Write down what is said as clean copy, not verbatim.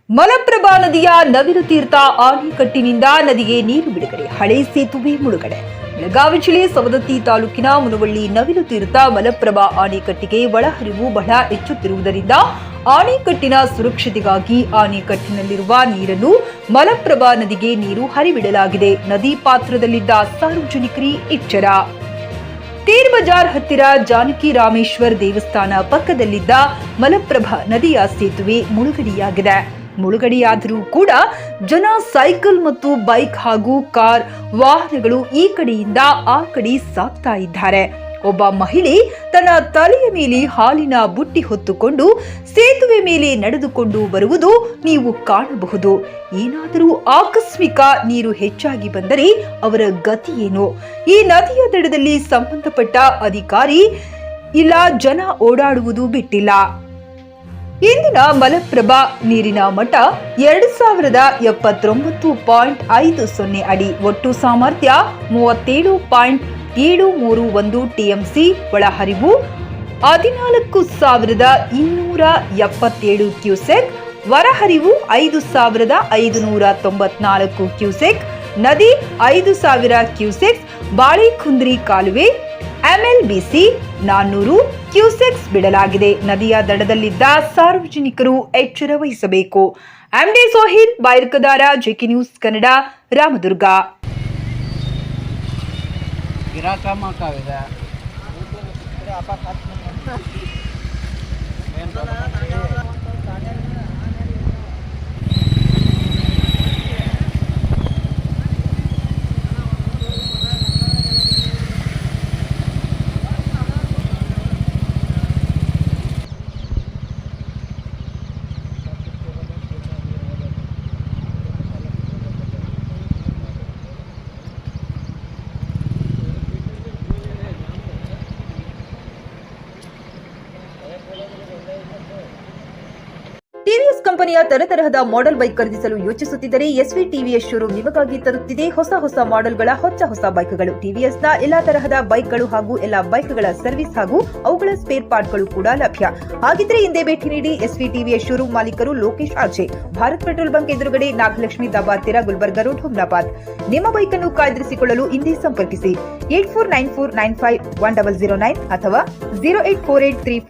ಮಲಪ್ರಭಾ ನದಿಯ ನವಿಲು ತೀರ್ಥ ಆಣೆಕಟ್ಟಿನಿಂದ ನದಿಗೆ ನೀರು ಬಿಡುಗಡೆ, ಹಳೆ ಸೇತುವೆ ಮುಳುಗಡೆ. ಬೆಳಗಾವಿ ಜಿಲ್ಲೆ ಸವದತ್ತಿ ತಾಲೂಕಿನ ಮುನವಳ್ಳಿ ನವಿಲು ತೀರ್ಥ ಮಲಪ್ರಭಾ ಆಣೆಕಟ್ಟಿಗೆ ಒಳಹರಿವು ಬಹಳ ಹೆಚ್ಚುತ್ತಿರುವುದರಿಂದ ಆಣೆಕಟ್ಟಿನ ಸುರಕ್ಷತೆಗಾಗಿ ಆಣೆಕಟ್ಟಿನಲ್ಲಿರುವ ನೀರನ್ನು ಮಲಪ್ರಭಾ ನದಿಗೆ ನೀರು ಹರಿಬಿಡಲಾಗಿದೆ. ನದಿ ಪಾತ್ರದಲ್ಲಿದ್ದ ಸಾರ್ವಜನಿಕರಿ ಎಚ್ಚರ. ತೀರ್ ಬಜಾರ್ ಹತ್ತಿರ ಜಾನಕಿ ರಾಮೇಶ್ವರ್ ದೇವಸ್ಥಾನ ಪಕ್ಕದಲ್ಲಿದ್ದ ಮಲಪ್ರಭಾ ನದಿಯ ಸೇತುವೆ ಮುಳುಗಡೆಯಾಗಿದೆ. ಮುಳುಗಡೆಯಾದರೂ ಕೂಡ ಜನ ಸೈಕಲ್ ಮತ್ತು ಬೈಕ್ ಹಾಗೂ ಕಾರ್ ವಾಹನಗಳು ಈ ಕಡೆಯಿಂದ ಆ ಕಡೆ ಸಾಗ್ತಾ ಇದ್ದಾರೆ. ಒಬ್ಬ ಮಹಿಳೆ ತನ್ನ ತಲೆಯ ಮೇಲೆ ಹಾಲಿನ ಬುಟ್ಟಿ ಹೊತ್ತುಕೊಂಡು ಸೇತುವೆ ಮೇಲೆ ನಡೆದುಕೊಂಡು ಬರುವುದು ನೀವು ಕಾಣಬಹುದು. ಏನಾದರೂ ಆಕಸ್ಮಿಕ ನೀರು ಹೆಚ್ಚಾಗಿ ಬಂದರೆ ಅವರ ಗತಿ ಏನು? ಈ ನದಿಯ ದಡದಲ್ಲಿ ಸಂಬಂಧಪಟ್ಟ ಅಧಿಕಾರಿ ಇಲ್ಲ ಜನ ಓಡಾಡುವುದು ಬಿಟ್ಟಿಲ್ಲ. ಇಂದಿನ ಮಲಪ್ರಭಾ ನೀರಿನ ಮಟ್ಟ 2079.50 ಅಡಿ, ಒಟ್ಟು ಸಾಮರ್ಥ್ಯ 37.731 ಟಿಎಂಸಿ, ಒಳಹರಿವು 14,277 ಕ್ಯೂಸೆಕ್, ಹೊರಹರಿವು 5,594 ಕ್ಯೂಸೆಕ್. ನದಿ 5,000 ಕ್ಯೂಸೆಕ್. ಬಾಳೆಕುಂದ್ರಿ ಕಾಲುವೆ ಎಂಎಲ್ಬಿಸಿ 400 ಕ್ಯೂಸೆಕ್ಸ್ ಬಿಡಲಾಗಿದೆ. ನದಿಯ ದಡದಲ್ಲಿದ್ದ ಸಾರ್ವಜನಿಕರು ಎಚ್ಚರ ವಹಿಸಬೇಕು. ಎಂಡಿ ಸೋಹಿಲ್, ಬಾಯರ್ಕದಾರ, JK news Kannada, Ramadurga. TVS ಕಂಪನಿಯ ತರತರಹದ ಮಾಡೆಲ್ ಬೈಕ್ ಖರೀದಿಸಲು ಯೋಚಿಸುತ್ತಿದ್ದರೆ ಎಸ್ವಿ ಟಿವಿಎಸ್ ಶೋರೂಮ್ ನಿಮಗಾಗಿ ತರುತ್ತಿದೆ ಹೊಸ ಮಾಡೆಲ್ಗಳ ಹೊಸ ಬೈಕ್ಗಳು. ಟಿವಿಎಸ್ನ ಎಲ್ಲಾ ತರಹದ ಬೈಕ್ಗಳು ಹಾಗೂ ಎಲ್ಲಾ ಬೈಕ್ಗಳ ಸರ್ವಿಸ್ ಹಾಗೂ ಅವುಗಳ ಸ್ಪೇರ್ ಪಾರ್ಟ್ಗಳು ಕೂಡ ಲಭ್ಯ. ಹಾಗಿದ್ರೆ ಹಿಂದೆ ಭೇಟಿ ನೀಡಿ. ಎಸ್ವಿ ಟಿವಿಎಸ್ ಶೋರೂಮ್ ಮಾಲೀಕರು Lokesh RJ, Bharat petrol bunk ಎದುರುಗಡೆ, ನಾಗಲಕ್ಷ್ಮಿ ದಾಬಾ ಹತ್ತಿರ, ಗುಲ್ಬರ್ಗಾ ರೋಡ್, ಹುಮ್ನಾಬಾದ್. ನಿಮ್ಮ ಬೈಕ್ ಅನ್ನು ಕಾಯ್ದಿರಿಸಿಕೊಳ್ಳಲು ಹಿಂದೆ ಸಂಪರ್ಕಿಸಿ 8494951009 ಅಥವಾ 08483